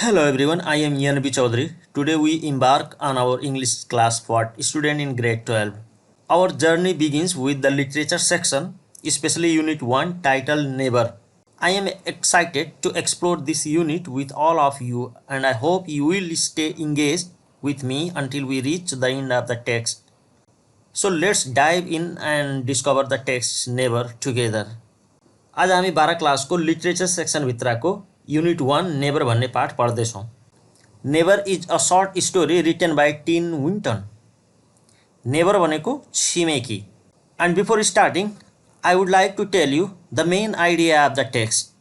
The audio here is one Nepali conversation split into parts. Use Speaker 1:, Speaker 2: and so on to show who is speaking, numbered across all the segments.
Speaker 1: Hello everyone, I am Ian B. Chaudhary. Today we embark on our English class for student in grade 12. Our journey begins with the literature section, especially unit 1 titled Neighbor. I am excited to explore this unit with all of you and I hope you will stay engaged with me until we reach the end of the text. So let's dive in and discover the text Neighbor together. आज हामी 12 क्लासको लिटरेचर सेक्सनभित्रको युनिट 1 नेबर भन्ने पाठ पढ्दैछौँ। Neighbour is a short story written by Tim Winton. Neighbour भनेको छिमेकी। And before starting I would like to tell you the main idea of the text.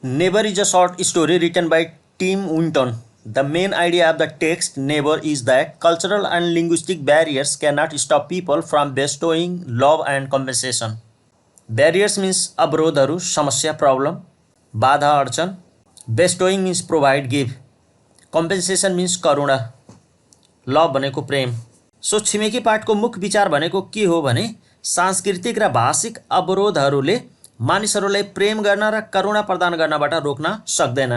Speaker 1: Neighbour is a short story written by Tim Winton. The main idea of the text Neighbor is that cultural and linguistic barriers cannot stop people from bestowing love and compensation. Barriers means अवरोधहरू, समस्या, प्रब्लम, बाधा, अडचन. Bestowing means provide, give. Compensation means करुणा. लभ भनेको प्रेम. सो छिमेकी पाठको मुख्य विचार भनेको के हो भने सांस्कृतिक र भाषिक अवरोधहरूले मानिसहरूलाई प्रेम गर्न र करुणा प्रदान गर्नबाट रोक्न सक्दैन.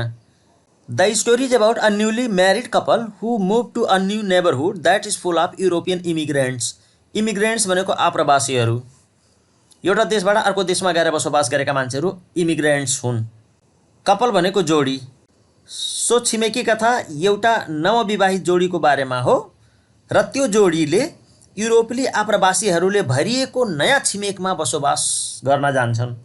Speaker 1: The story is about a newly married couple who moved to a new neighborhood that is full of European immigrants. Immigrants भनेको आप्रवासीहरू. एउटा देशबाट अर्को देशमा गएर बसोबास गरेका मान्छेहरू इमिग्रेन्ट्स हुन्. कपल भनेको जोडी. सो छिमेकी कथा एउटा नवविवाहित जोडीको बारेमा हो र त्यो जोडीले युरोपेली आप्रवासीहरूले भरिएको नयाँ छिमेकमा बसोबास गर्न जान्छन्.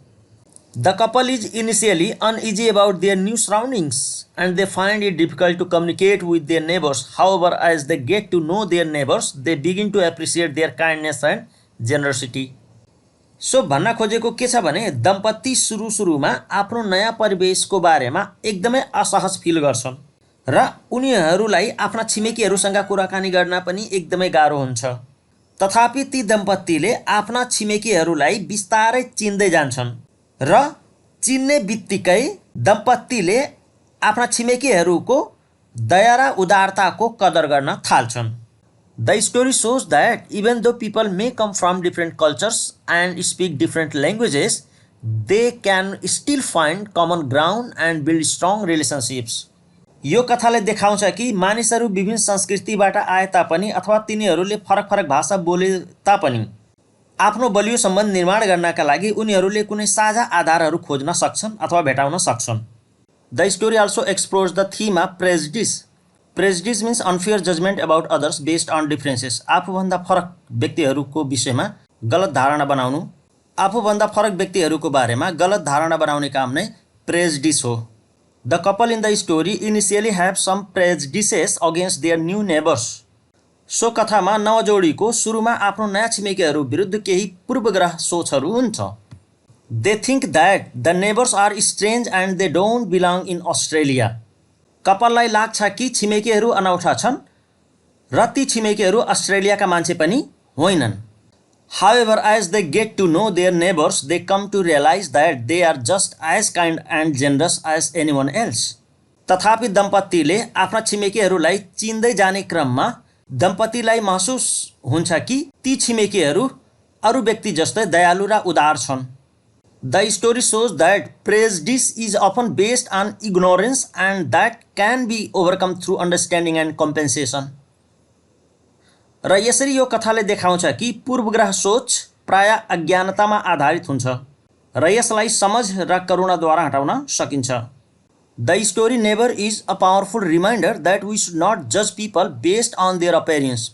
Speaker 1: The couple is initially uneasy about their new surroundings and they find it difficult to communicate with their neighbors. However, as they get to know their neighbors, they begin to appreciate their kindness and generosity. So भन्न खोजेको के छ भने दम्पति सुरुमा आफ्नो नयाँ परिवेशको बारेमा एकदमै असहज फिल गर्छन् र उनीहरूलाई आफ्ना छिमेकीहरूसँग कुराकानी गर्न पनि एकदमै गाह्रो हुन्छ. तथापि ती दम्पतिले आफ्ना छिमेकीहरूलाई बिस्तारै चिन्दै जान्छन् र चिन्ने बित्तिकै दम्पतिले आफ्ना छिमेकीहरूको दया र उदारताको कदर गर्न थाल्छन्. The story shows that even though people may come from different cultures and speak different languages, they can still find common ground and build strong relationships. यो कथाले देखाउँछ कि मानिसहरू विभिन्न संस्कृतिबाट आए तापनि अथवा तिनीहरूले फरक भाषा बोले तापनि आफ्नो बलियो सम्बन्ध निर्माण गर्नका लागि उनीहरूले कुनै साझा आधारहरू खोज्न सक्छन् अथवा भेटाउन सक्छन्. The story also explores the theme of prejudice. Prejudice means unfair judgment about others based on differences. आफूभन्दा फरक व्यक्तिहरूको विषयमा गलत धारणा बनाउनु. आफूभन्दा फरक व्यक्तिहरूको बारेमा गलत धारणा बनाउने काम नै prejudice हो. The couple in the story initially have some prejudices against their new neighbors. So कथामा नवजोडीको सुरुमा आफ्नो नयाँ छिमेकीहरू विरुद्ध केही पूर्वग्रह सोचहरू हुन्छ. They think that the neighbors are strange and they don't belong in Australia. कपाललाई लाग्छ कि छिमेकीहरू अनौठा छन् र ती छिमेकीहरू अस्ट्रेलियाका मान्छे पनि होइनन्. However, as they get to know their neighbors, they come to realize that they are just as kind and generous as anyone else. तथापि दम्पतिले आफ्ना छिमेकीहरूलाई चिन्दै जाने क्रममा दम्पतिलाई महसुस हुन्छ कि ती छिमेकीहरू अरू व्यक्ति जस्तै दयालु र उदार छन्. The story shows that prejudice is often based on ignorance and that can be overcome through understanding and compensation. र यसरी यो कथाले देखाउँछ कि पूर्वग्रह सोच प्राय अज्ञानतामा आधारित हुन्छ र यसलाई समझ र करुणाद्वारा हटाउन सकिन्छ. The story Neighbor is a powerful reminder that we should not judge people based on their appearance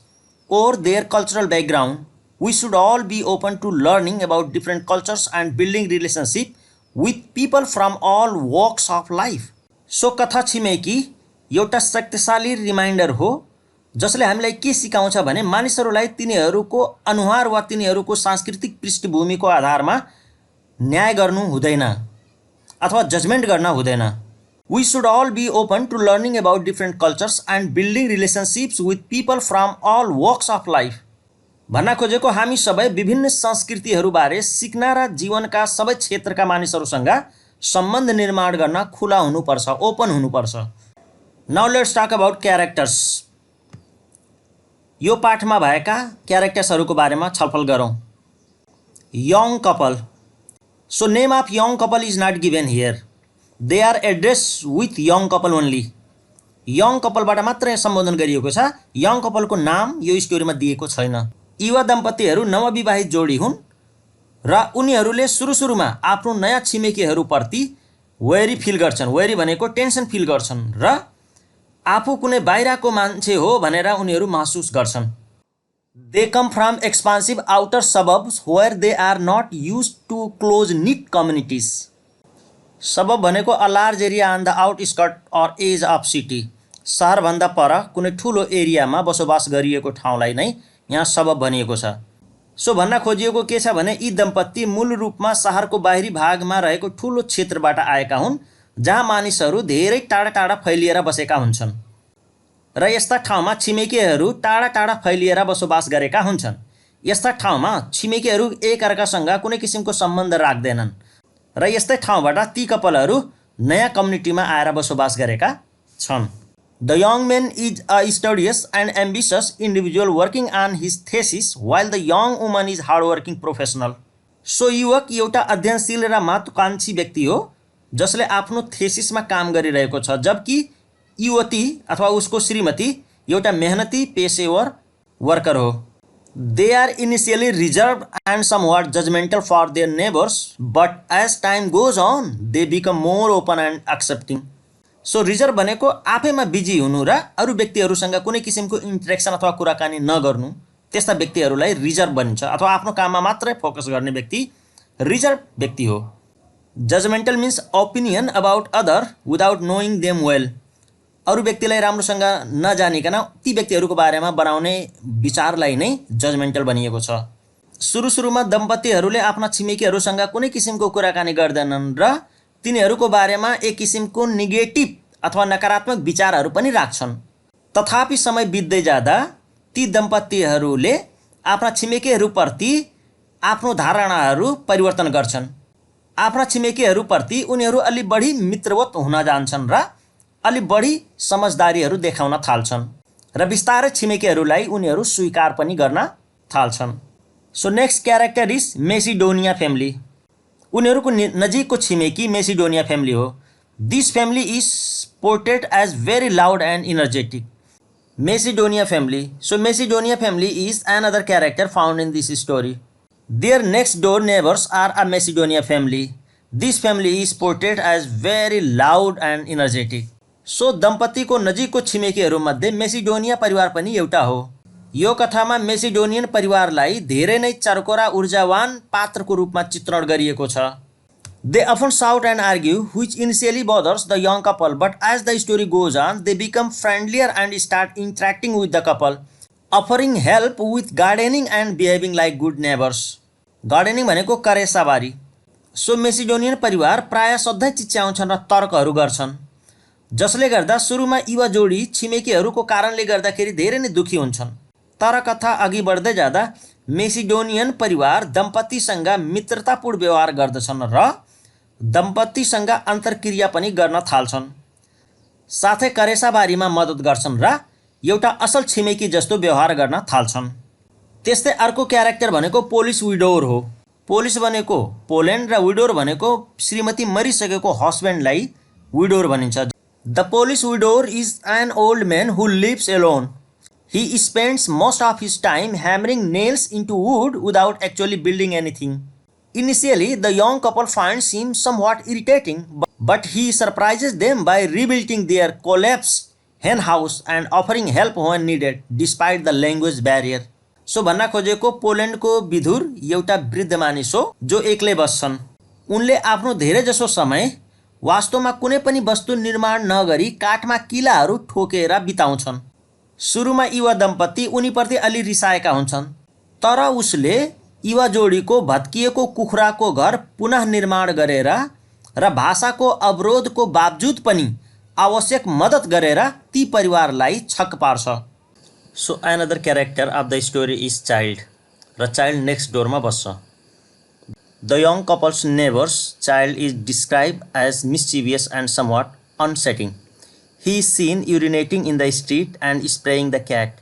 Speaker 1: or their cultural background. We should all be open to learning about different cultures and building relationship with people from all walks of life. So कथा छिमेकी एउटा शक्तिशाली रिमाइन्डर हो जसले हामीलाई के सिकाउँछ भने मानिसहरूलाई तिनीहरूको अनुहार वा तिनीहरूको सांस्कृतिक पृष्ठभूमिको आधारमा न्याय गर्नु हुँदैन अथवा जजमेन्ट गर्न हुँदैन. We should all be open to learning about different cultures and building relationships with people from all walks of life. भन्न खोजेको हामी सबै विभिन्न संस्कृतिहरूबारे सिक्न र जीवनका सबै क्षेत्रका मानिसहरूसँग सम्बन्ध निर्माण गर्न खुला हुनुपर्छ, ओपन हुनुपर्छ. Now let's talk about characters. यो पाठमा भएका क्यारेक्टर्सहरूको बारेमा छलफल गरौँ. Young couple. So name of young couple is not given here. They are addressed with young couple only. Young कपलबाट मात्र सम्बोधन गरिएको छ। यङ कपलको नाम यो स्टोरीमा दिएको छैन। युवा दम्पतिहरू नवविवाहित जोडी हुन् र उनीहरूले सुरुमा आफ्नो नयाँ छिमेकीहरूप्रति वेरी फिल गर्छन्। वेरी भनेको टेन्सन फिल गर्छन् र आफू कुनै बाहिरको मान्छे हो भनेर उनीहरू महसुस गर्छन्। They come from expansive outer suburbs where they are not use to close knit communities. Suburb भनेको a large area on the outskirt or edge of city. सहरभन्दा पर कुनै ठुलो एरियामा बसोबास गरिएको ठाउँलाई नै यहाँ सबब भनिएको छ। सो भन्न खोजिएको के छ भने यी दम्पति मूल रूपमा सहरको बाहिरी भागमा रहेको ठुलो क्षेत्रबाट आएका हुन् जहाँ मानिसहरू धेरै टाढा टाढा फैलिएर बसेका हुन्छन् र यस्ता ठाउँमा छिमेकीहरू टाढा टाढा फैलिएर बसोबास गरेका हुन्छन्। यस्ता ठाउँमा छिमेकीहरू एकअर्कासँग कुनै किसिमको सम्बन्ध राख्दैनन् र यस्तै ठाउँबाट ती कपलहरू नयाँ कम्युनिटीमा आएर बसोबास गरेका छन्। The young man is a studious and ambitious individual working on his thesis while the young woman is hardworking professional. So युवक एउटा अध्ययनशील र महत्त्वाकांक्षी व्यक्ति हो जसले आफ्नो थेसिसमा काम गरिरहेको छ, जबकि युवती अथवा उसको श्रीमती एउटा मेहनती पेशेवर वर्कर हो। They are initially reserved and somewhat judgmental for their neighbors, but as time goes on, they become more open and accepting. So reserve भनेको आफैमा बिजी हुनु र अरू व्यक्तिहरूसँग कुनै किसिमको इन्टरेक्सन अथवा कुराकानी नगर्नु, त्यस्ता व्यक्तिहरूलाई रिजर्भ भनिन्छ अथवा आफ्नो काममा मात्रै फोकस गर्ने व्यक्ति रिजर्भ व्यक्ति हो। Judgemental means opinion about other without knowing them well. अरू व्यक्तिलाई राम्रोसँग नजानिकन ती व्यक्तिहरूको बारेमा बनाउने विचारलाई नै जजमेन्टल भनिएको छ। सुरुमा दम्पतिहरूले आफ्ना छिमेकीहरूसँग कुनै किसिमको कुराकानी गर्दैनन् र तिनीहरूको बारेमा एक किसिमको नेगेटिभ अथवा नकारात्मक विचारहरू पनि राख्छन्। तथापि समय बित्दै जाँदा ती दम्पतिहरूले आफ्ना छिमेकीहरूप्रति आफ्नो धारणाहरू परिवर्तन गर्छन्। आफ्ना छिमेकीहरूप्रति उनीहरू अलि बढी मित्रवत हुन जान्छन् र अलि बढी समझदारीहरू देखाउन थाल्छन् र बिस्तारै छिमेकीहरूलाई उनीहरू स्वीकार पनि गर्न थाल्छन्। So next character is Macedonia family. उनीहरूको नजिकको छिमेकी मेसिडोनिया फ्यामिली हो। This family is portrait as very loud and energetic. Macedonia family. So Macedonia family is another character found in this story. Their next door neighbours are a Macedonia family. This family is portrait as very loud and energetic. So दम्पतिको नजिकको छिमेकीहरूमध्ये मेसिडोनिया परिवार पनि एउटा हो। यो कथामा मेसिडोनियन परिवारलाई धेरै नै चर्को र ऊर्जावान पात्रको रूपमा चित्रण गरिएको छ। They often shout and argue which initially bothers the young couple, but as the story goes on they become friendlier and start interacting with the couple, offering help with gardening and behaving like good neighbours. Gardening भनेको करेसाबारी। सो मेसिडोनियन परिवार प्रायः सधैँ चिच्याउँछन् र तर्कहरू गर्छन्, जसले गर्दा सुरुमा युवा जोडी छिमेकीहरूको कारणले गर्दाखेरि धेरै नै दुखी हुन्छन्। तर कथा अघि बढ्दै जाँदा मेसिडोनियन परिवार दम्पतिसँग मित्रतापूर्ण व्यवहार गर्दछन् र दम्पतिसँग अन्तर्क्रिया पनि गर्न थाल्छन्, साथै करेसाबारीमा मद्दत गर्छन् र एउटा असल छिमेकी जस्तो व्यवहार गर्न थाल्छन्। त्यस्तै अर्को क्यारेक्टर भनेको पोलिस विडोर हो। पोलिस भनेको पोल्यान्ड र विडोर भनेको श्रीमती मरिसकेको हस्बेन्डलाई विडोर भनिन्छ। The Polish widower is an old man who lives alone. He spends most of his time hammering nails into wood without actually building anything. Initially, the young couple finds him somewhat irritating, but he surprises them by rebuilding their collapsed hen house and offering help when needed, despite the language barrier. So भन्न खोजेको पोल्यान्डको विधुर एउटा वृद्ध मानिस हो जो एक्लै बस्छन्। उनले आफ्नो धेरैजसो समय वास्तवमा कुनै पनि वस्तु निर्माण नगरी काठमा किलाहरू ठोकेर बिताउँछन्। सुरुमा युवा दम्पति उनीप्रति अलि रिसाएका हुन्छन्, तर उसले युवा जोडीको भत्किएको कुखुराको घर पुनः निर्माण गरेर र भाषाको अवरोधको बावजुद पनि आवश्यक मद्दत गरेर ती परिवारलाई छक्क पार्छ। So another character of the story is child, र चाइल्ड नेक्स्ट डोरमा बस्छ। The young couple's neighbours child is describe as mischievous and somewhat unsettling. He is seen urinating in the street and spraying the cat.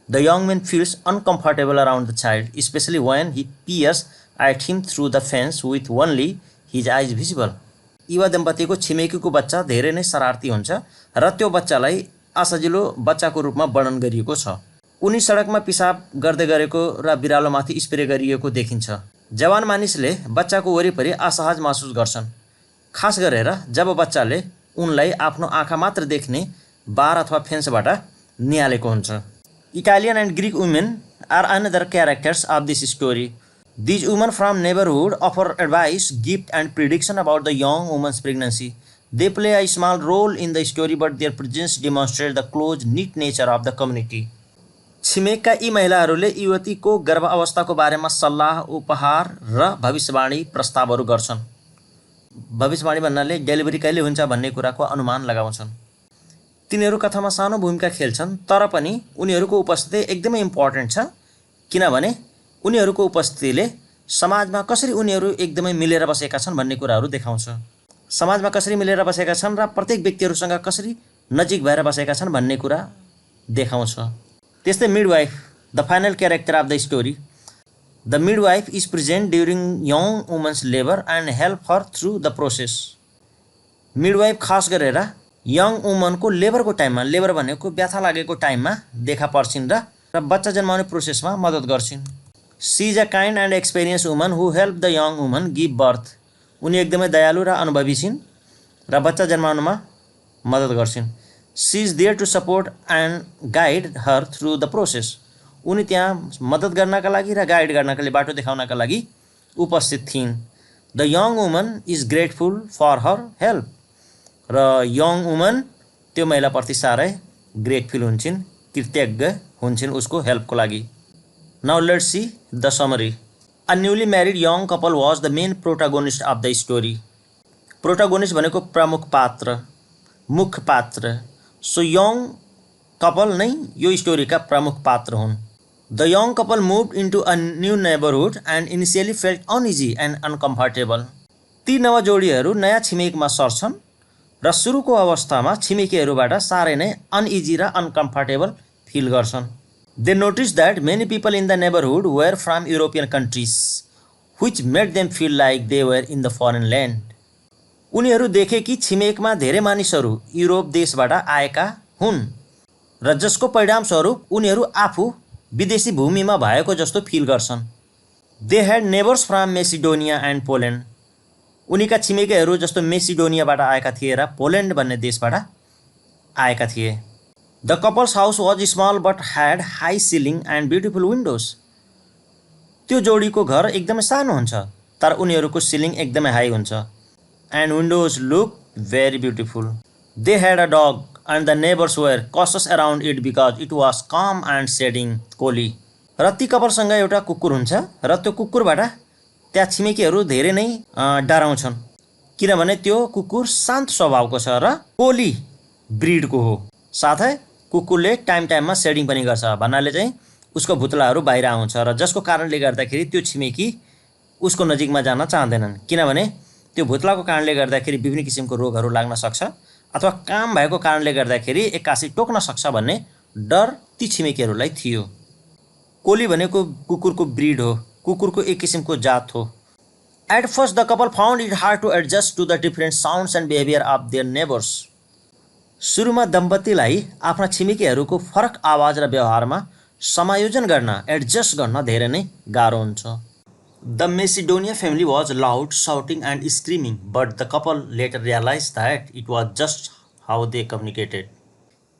Speaker 1: The young man feels uncomfortable around the child, especially when he peers at him through the fence with only his eyes visible. युवा दम्पतिको छिमेकीको बच्चा धेरै नै शरारती हुन्छ र त्यो बच्चालाई
Speaker 2: असजिलो बच्चाको रूपमा वर्णन गरिएको छ। उनी सडकमा पिसाब गर्दै गरेको र बिरालोमाथि स्प्रे गरिएको देखिन्छ। जवान मानिसले बच्चाको वरिपरि असहज महसुस गर्छन्, खास गरेर जब बच्चाले उनलाई आफ्नो आँखा मात्र देख्ने बार अथवा फेन्सबाट निहालेको हुन्छ। Italian and Greek women are another characters of this story. These women from neighborhood offer advice, gift and prediction about the young woman's pregnancy. They play a small role in the story, but their presence demonstrates the close knit nature of the community. छिमेकका यी महिलाहरूले युवतीको गर्भावस्थाको बारेमा सल्लाह, उपहार र भविष्यवाणी प्रस्तावहरू गर्छन्। भविष्यवाणी भन्नाले डेलिभरी कहिले हुन्छ भन्ने कुराको अनुमान लगाउँछन्। तिनीहरू कथामा सानो भूमिका खेल्छन्, तर पनि उनीहरूको उपस्थिति एकदमै इम्पोर्टेन्ट छ, किनभने उनीहरूको उपस्थितिले समाजमा कसरी उनीहरू एकदमै मिलेर बसेका छन् भन्ने कुराहरू देखाउँछ। समाजमा कसरी मिलेर बसेका छन् र प्रत्येक व्यक्तिहरूसँग कसरी नजिक भएर बसेका छन् भन्ने कुरा देखाउँछ। त्यस्तै midwife, the final character of the story. The midwife is present during young woman's labour and help her through the process. Midwife खास गरेर यङ वुमनको लेबरको टाइममा, लेबर भनेको व्यथा लागेको टाइममा देखा पर्छिन् र बच्चा जन्माउने प्रोसेसमा मद्दत गर्छिन्। She is a kind and experience woman who help the young woman give birth. उनी एकदमै दयालु र अनुभवी छिन् र बच्चा जन्माउनमा मद्दत गर्छिन्। She is there to support and guide her through the process. उनी त्यहाँ मद्दत गर्नका लागि र गाइड गर्नका लागि, बाटो देखाउनका लागि उपस्थित थिइन्। The young woman is grateful for her help. र यङ वुमन त्यो महिलाप्रति साह्रै ग्रेटफुल हुन्छन्, कृतज्ञ हुन्छन् उसको हेल्पको लागि। Now let's see the summary. A newly married young couple was the main protagonist of the story. Protagonist भनेको प्रमुख पात्र, मुख्य पात्र। So young couple नै यो स्टोरीका प्रमुख पात्र हुन्। The young couple moved into a new neighborhood and initially felt uneasy and uncomfortable. ती नव जोडीहरू नयाँ छिमेकमा सर्छन् र सुरुको अवस्थामा छिमेकीहरूबाट साह्रै नै अनइजी र अनकम्फर्टेबल फिल गर्छन्। They noticed that many people in the neighborhood were from European countries, which made them feel like they were in the foreign land. उनीहरू देखे कि छिमेकमा धेरै मानिसहरू युरोप देशबाट आएका हुन् र जसको परिणामस्वरूप उनीहरू आफू विदेशी भूमिमा भएको जस्तो फिल गर्छन्। They had neighbors from Macedonia and Poland. उनीका छिमेकीहरू जस्तो मेसिडोनियाबाट आएका थिए र पोल्यान्ड भन्ने देशबाट आएका थिए। The couple's house was small but had high ceiling and beautiful windows. त्यो जोडीको घर एकदमै सानो हुन्छ तर उनीहरूको सिलिङ एकदमै हाई हुन्छ। And windows look very beautiful. They had a dog and the neighbors were cautious around it because it was calm and shedding coaly. र ती कपालसँग एउटा कुकुर हुन्छ र त्यो कुकुरबाट त्यहाँ छिमेकीहरू धेरै नै डराउँछन् किनभने त्यो कुकुर शान्त स्वभावको छ र कोली ब्रिडको हो। साथै कुकुरले टाइममा सेडिङ पनि गर्छ भन्नाले चाहिँ उसको भुत्लाहरू बाहिर आउँछ र जसको कारणले गर्दाखेरि त्यो छिमेकी उसको नजिकमा जान चाहँदैनन् किनभने त्यो भुत्लाको कारणले गर्दाखेरि विभिन्न किसिमको रोगहरू लाग्न सक्छ अथवा काम भएको कारणले गर्दाखेरि एक्कासी टोक्न सक्छ भन्ने डर ती छिमेकीहरूलाई थियो। कोली भनेको कुकुरको ब्रिड हो, कुकुरको एक किसिमको जात हो। At first the couple found it hard to adjust to the different sounds and behavior of their neighbors. सुरुमा दम्पतिलाई आफ्ना छिमेकीहरूको फरक आवाज र व्यवहारमा समायोजन गर्न, एडजस्ट गर्न धेरै नै गाह्रो हुन्छ। The Macedonia family was loud, shouting and screaming, but the couple later realized that it was just how they communicated.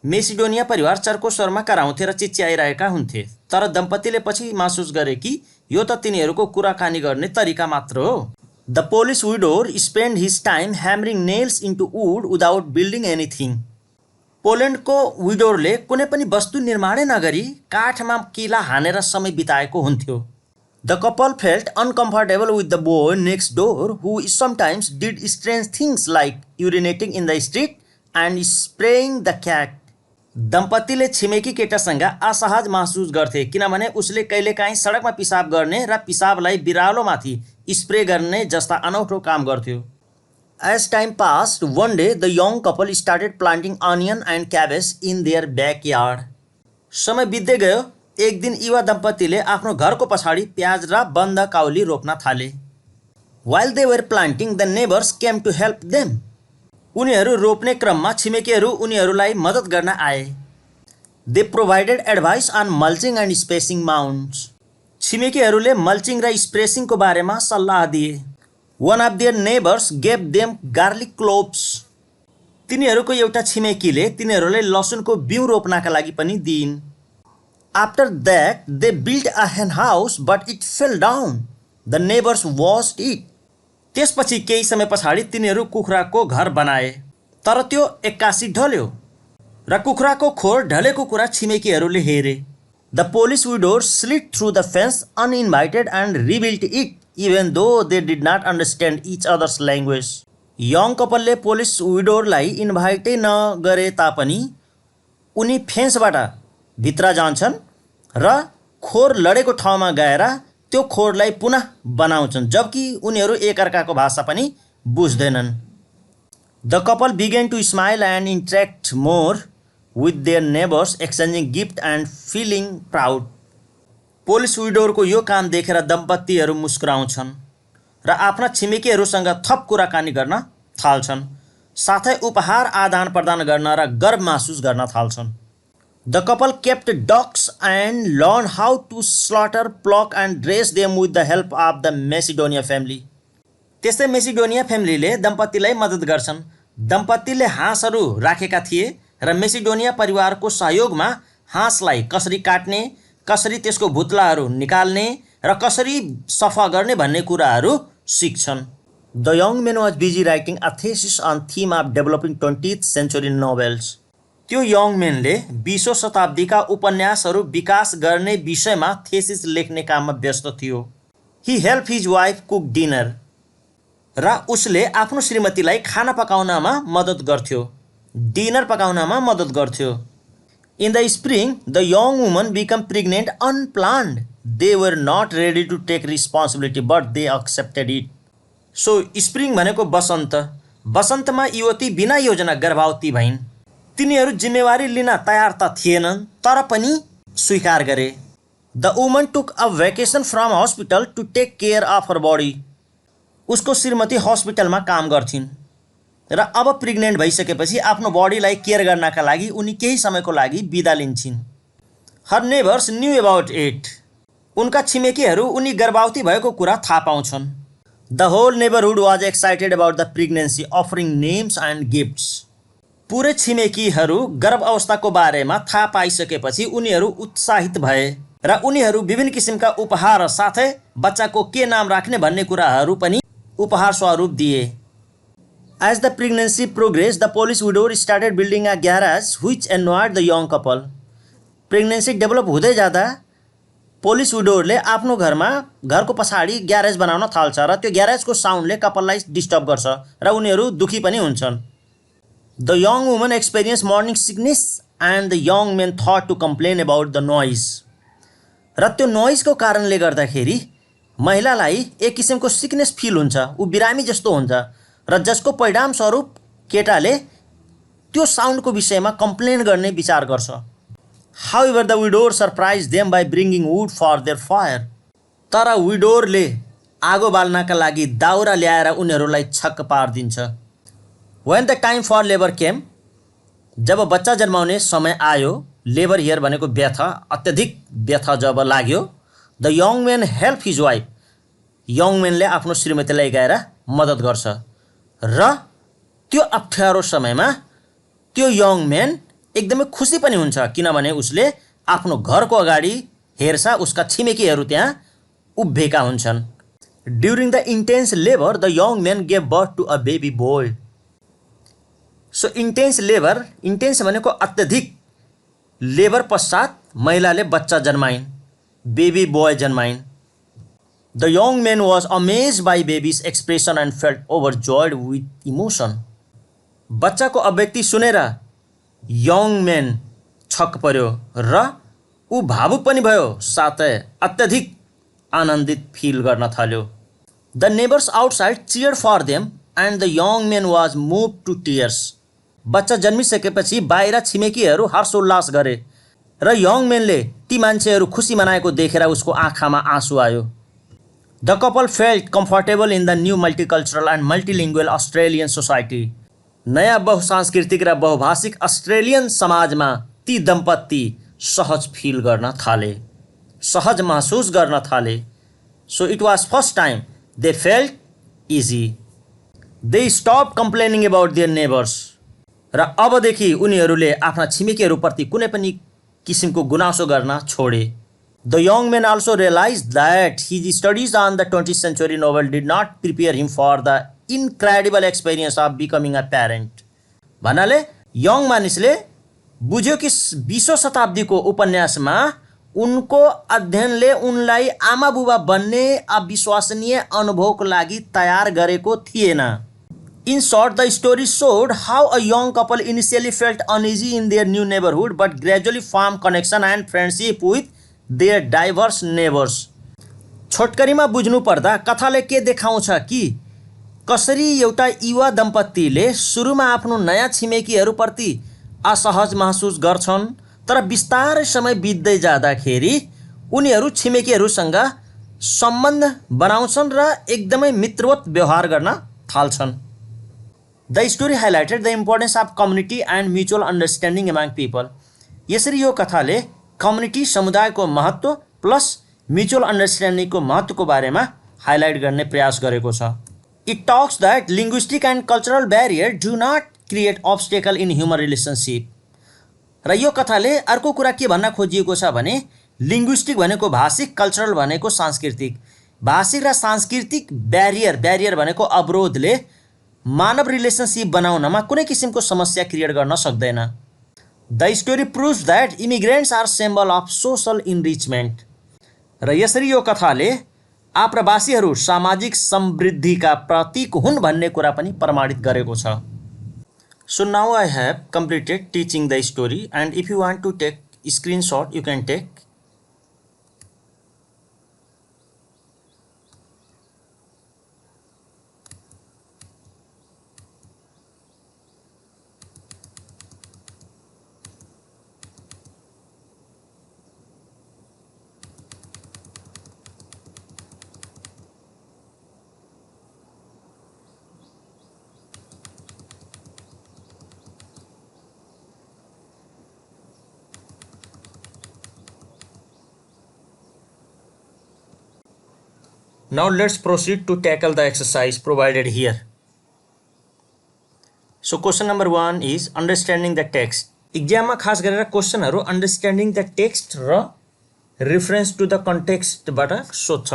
Speaker 2: Macedonia परिवार चर्को स्वरमा कराउँथे र चिच्याइरहेका हुन्थे, तर दम्पतिले पछि महसुस गरे कि यो त तिनीहरूको कुराकानी गर्ने तरिका मात्र हो। The Polish widower spent his time hammering nails into wood without building anything. पोल्यान्डको विडोरले कुनै पनि वस्तु निर्माणै नगरी काठमा किला हानेर समय बिताएको हुन्थ्यो। The couple felt uncomfortable with the boy next door who sometimes did strange things like urinating in the street and spraying the cat. दम्पतिले छिमेकी केटासँग असहज महसुस गर्थे किनभने उसले कहिलेकाहीँ सडकमा पिसाब गर्ने र पिसाबलाई बिरालोमाथि स्प्रे गर्ने जस्ता अनौठो काम गर्थ्यो। As time passed, one day the young couple started planting onion and cabbage in their backyard. समय बित्दै गयो, एक दिन युवा दम्पतिले आफ्नो घरको पछाडि प्याज र बन्द काउली रोप्न थाले। While they were planting, the neighbors came to help them. उनीहरू रोप्ने क्रममा छिमेकीहरू उनीहरूलाई मद्दत गर्न आए। They provided advice on mulching and spacing mounts. छिमेकीहरूले मल्चिङ र स्पेसिङको बारेमा सल्लाह दिए। One of their neighbours gave them garlic cloves. तिनीहरूको एउटा छिमेकीले तिनीहरूलाई लसुनको बिउ रोप्नका लागि पनि दिइन्। After that they build a hen house but it fell down. The neighbours watched it. त्यसपछि केही समय पछाडि तिनीहरू कुखुराको घर बनाए, तर त्यो एक्कासी ढल्यो र कुखुराको खोर ढलेको कुरा छिमेकीहरूले हेरे। The Polish widower slid through the fence uninvited and rebuilt it even though they did not understand each others language. Young कपलले पोलिस विडोरलाई इन्भाइटै नगरे तापनि उनी फेन्सबाट भित्र जान्छन् र खोर लडेको ठाउँमा गएर त्यो खोरलाई पुनः बनाउँछन्, जबकि उनीहरू एकअर्काको भाषा पनि बुझ्दैनन्। The couple began to smile and interact more with their neighbours exchanging gift and feeling proud. Polish विडोरको यो काम देखेर दम्पतिहरू मुस्कुराउँछन् र आफ्ना छिमेकीहरूसँग थप कुराकानी गर्न थाल्छन्, साथै उपहार आदान प्रदान गर्न र गर्व महसुस गर्न थाल्छन्। The couple kept ducks and learn how to slaughter, pluck and dress them with the help of the Macedonia family. त्यस्तै मेसिडोनिया फ्यामिलीले दम्पतिलाई मद्दत गर्छन्। दम्पतिले हाँसहरू राखेका थिए र मेसिडोनिया परिवारको सहयोगमा हाँसलाई कसरी काट्ने, कसरी त्यसको भुत्लाहरू निकाल्ने र कसरी सफा गर्ने भन्ने कुराहरू सिक्छन्। The young main was busy writing a thesis on theme of developing 20th century novels. त्यो यङ मेनले 20औं शताब्दीका उपन्यासहरू विकास गर्ने विषयमा थेसिस लेख्ने काममा व्यस्त थियो। ही help his wife cook dinner. र उसले आफ्नो श्रीमतीलाई खाना पकाउनमा मद्दत गर्थ्यो, डिनर पकाउनमा मद्दत गर्थ्यो। In the spring the young woman become pregnant unplanned. They were not ready to take responsibility but they accepted it. So spring भनेको वसन्त। वसन्तमा युवती बिना योजना गर्भवती भइन्। तिनीहरू जिम्मेवारी लिन तयार त थिएनन्, तर पनि स्वीकार गरे। The woman took a vacation from hospital to take care of her body. उसको श्रीमती हस्पिटलमा काम गर्थिन् र अब प्रेग्नेन्ट भइसकेपछि आफ्नो बडीलाई केयर गर्नका लागि उनी केही समयको लागि बिदा लिन्छन्। Her neighbours knew about it. उनका छिमेकीहरू उनी गर्भवती भएको कुरा थाहा पाउँछन्। The whole neighbourhood was excited about the pregnancy, offering names and gifts. पुरै छिमेकीहरू गर्भ अवस्थाको बारेमा थाहा पाइसकेपछि उनीहरू उत्साहित भए र उनीहरू विभिन्न किसिमका उपहार साथै बच्चाको के नाम राख्ने भन्ने कुराहरू पनि उपहार स्वरूप दिए। As the pregnancy progress the Polish widower started building a garage which annoyed the young couple. Pregnancy develop हुँदै जाँदा पोलिस विडोरले आफ्नो घरको पछाडि ग्यारेज बनाउन थाल्छ र त्यो ग्यारेजको साउन्डले कपललाई डिस्टर्ब गर्छ र उनीहरू दुखी पनि हुन्छन्। The young woman experience morning sickness and the young men thought to complain about the noise. र त्यो नोइजको कारणले गर्दाखेरि महिलालाई एक किसिमको सिकनेस फिल हुन्छ, ऊ बिरामी जस्तो हुन्छ र जसको परिणामस्वरूप केटाले त्यो साउन्डको विषयमा कम्प्लेन गर्ने विचार गर्छ। However the widower surprise them by bringing wood for their fire. तर विडोरले आगो बाल्नका लागि दाउरा ल्याएर उनीहरूलाई छक्क पारिदिन्छ। When the time for labour came. जब बच्चा जन्माउने समय आयो, लेबर हियर भनेको व्यथा, अत्यधिक व्यथा जब लाग्यो, the young man help his wife. Young मेनले आफ्नो श्रीमतीलाई गएर मद्दत गर्छ र त्यो अप्ठ्यारो समयमा त्यो यङ मेन एकदमै खुसी पनि हुन्छ, किनभने उसले आफ्नो घरको अगाडि हेर्छ उसका छिमेकीहरू त्यहाँ उभिएका हुन्छन्। During the intense labour the young man gave birth to a baby boy. So intense labour, intense भनेको अत्यधिक लेबर पश्चात महिलाले बच्चा जन्माइन्, बेबी बोय जन्माइन्। The young main was amazed by baby's expression and felt overjoyed with emotion. बच्चाको अभिव्यक्ति सुनेर यङ मेन छक्क पर्यो र ऊ भावुक पनि भयो, साथै अत्यधिक आनन्दित फिल गर्न थाल्यो। The neighbours outside cheered for them and the young main was move to tears. बच्चा जन्मिसकेपछि बाहिर छिमेकीहरू हर्षोल्लास गरे र यङ मेनले ती मान्छेहरू खुसी मनाएको देखेर उसको आँखामा आँसु आयो। The couple felt comfortable in the new multicultural and multilingual Australian society. नयाँ बहुसांस्कृतिक र बहुभाषिक अस्ट्रेलियन समाजमा ती दम्पति सहज फिल गर्न थाले, सहज महसुस गर्न थाले। So it was first time they felt easy. They stop complaining about their neighbours. र अबदेखि उनीहरूले आफ्ना छिमेकीहरूप्रति कुनै पनि किसिमको गुनासो गर्न छोडे। The young man also realized that his studies on the 20th century novel did not prepare him for the incredible experience of becoming a parent। भन्नाले यङ मानिसले बुझ्यो कि 20औं शताब्दीको उपन्यासमा उनको अध्ययनले उनलाई आमा बुबा बन्ने अविश्वसनीय अनुभवको लागि तयार गरेको थिएन। In short, the story showed how a young couple initially felt uneasy in their new neighborhood but gradually formed connection and friendship with their diverse neighbors। छोटकरीमा बुझ्नुपर्दा कथाले के देखाउँछ कि कसरी एउटा युवा दम्पतिले सुरुमा आफ्नो नयाँ छिमेकीहरूप्रति असहज महसुस गर्छन्, तर बिस्तारै समय बित्दै जाँदाखेरि उनीहरू छिमेकीहरूसँग सम्बन्ध बनाउँछन् र एकदमै मित्रवत व्यवहार गर्न थाल्छन्। The story highlighted the importance of community and mutual understanding among people। यसरी यो कथाले कम्युनिटी समुदायको महत्त्व प्लस म्युचुअल अन्डरस्ट्यान्डिङको महत्त्वको बारेमा हाइलाइट गर्ने प्रयास गरेको छ। It talks that linguistic and cultural barrier do not create obstacle in human relationship. र यो कथाले अर्को कुरा के भन्न खोजिएको छ भने लिङ्ग्विस्टिक भनेको भाषिक, कल्चरल भनेको सांस्कृतिक। भाषिक र सांस्कृतिक ब्यारियर भनेको अवरोधले मानव रिलेसनसिप बनाउनमा कुनै किसिमको समस्या क्रिएट गर्न सक्दैन। The story proves that immigrants are symbol of social enrichment. र यसरी यो कथाले आप्रवासीहरू सामाजिक समृद्धिका प्रतीक हुन् भन्ने कुरा पनि प्रमाणित गरेको छ। So now I have completed teaching the story and if you want to take screenshot you can take. Now let's proceed to tackle the exercise provided here. So question number 1 is understanding the text। इक्जाममा खास गरेर क्वेसनहरू अन्डरस्ट्यान्डिङ द टेक्स्ट र रिफरेन्स टु द कन्टेक्स्टबाट सोध्छ।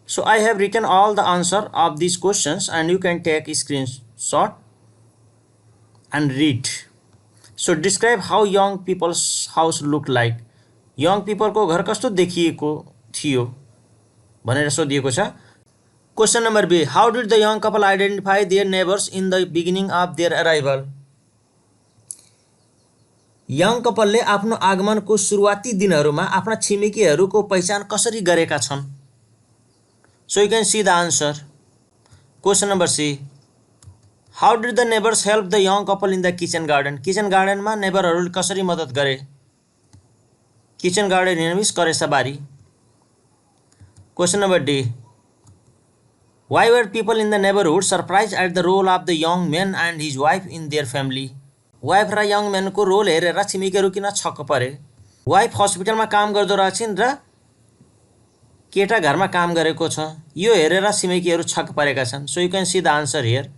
Speaker 2: So I have written all the answer of this questions and you can take screenshot and read. So describe how young people's house look like. Young पिपलको घर कस्तो देखिएको थियो भनेर सोधिएको छ। Question number B, how did the young couple identify their neighbours in the beginning of their arrival. Young कपलले आफ्नो आगमनको सुरुवाती दिनहरूमा आफ्ना छिमेकीहरूको पहिचान कसरी गरेका छन्। So you can see the answer. Question number C, how did the neighbours help the young couple in the kitchen garden. Kitchen गार्डनमा नेबरहरूले कसरी मद्दत गरे। किचन गार्डन मीन्स करेसाबारी। Question number D, why were people in the neighborhood surprised at the role of the young man and his wife in their family। Wife र यङ म्यानको रोल हेरेर छिमेकीहरू किन छक्क परे। वाइफ हस्पिटलमा काम गर्दो रहेछन् र केटा घरमा काम गरेको छ, यो हेरेर छिमेकीहरू छक्क परेका छन्। So you can see the answer here.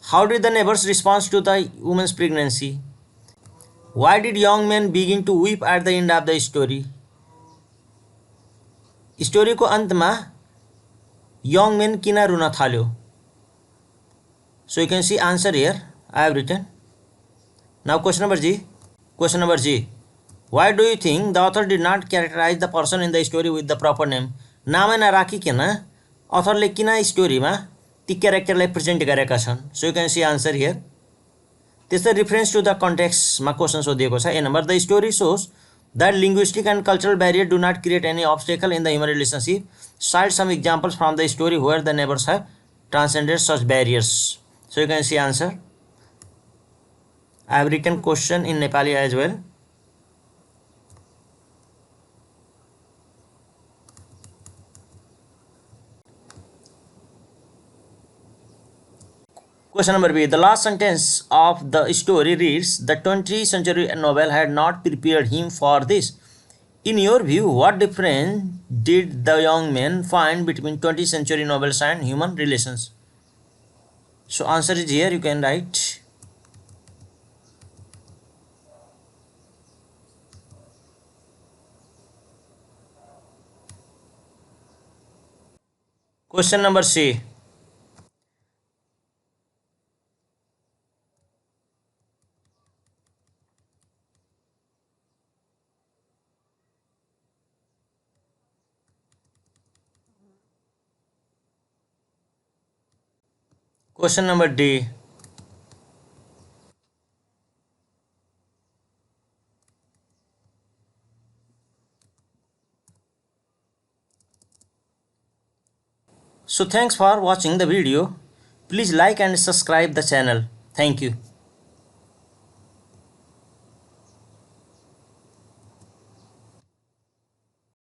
Speaker 2: How did the neighbours response to the women's pregnancy. Why did young man begin to weep at the end of the story. स्टोरीको अन्तमा यङ मेन किन रुन थाल्यो। So you can see answer here I have written. Now question number G. Question number G, why do you think the author did not characterise the person in the story with the proper name. नामै नराखिकन अथरले किन स्टोरीमा ती क्यारेक्टरलाई प्रेजेन्ट गरेका छन्। So you can see answer here. त्यस्तै रिफरेन्स टु द कन्टेक्स्टमा क्वेसन सोधिएको छ। A number, the story shows that linguistic and cultural barrier do not create any obstacle in the human relationship। Cite some examples from the story where the neighbors have transcended such barriers। So you can see answer। I have written question in Nepali as well। Question number B. The last sentence of the story reads, "The 20th century novel had not prepared him for this." In your view, what difference did the young man find between 20th century novels and human relations? So answer is here, you can write. Question number C. Question number D. So thanks for watching the video. Please like and subscribe the channel. Thank you.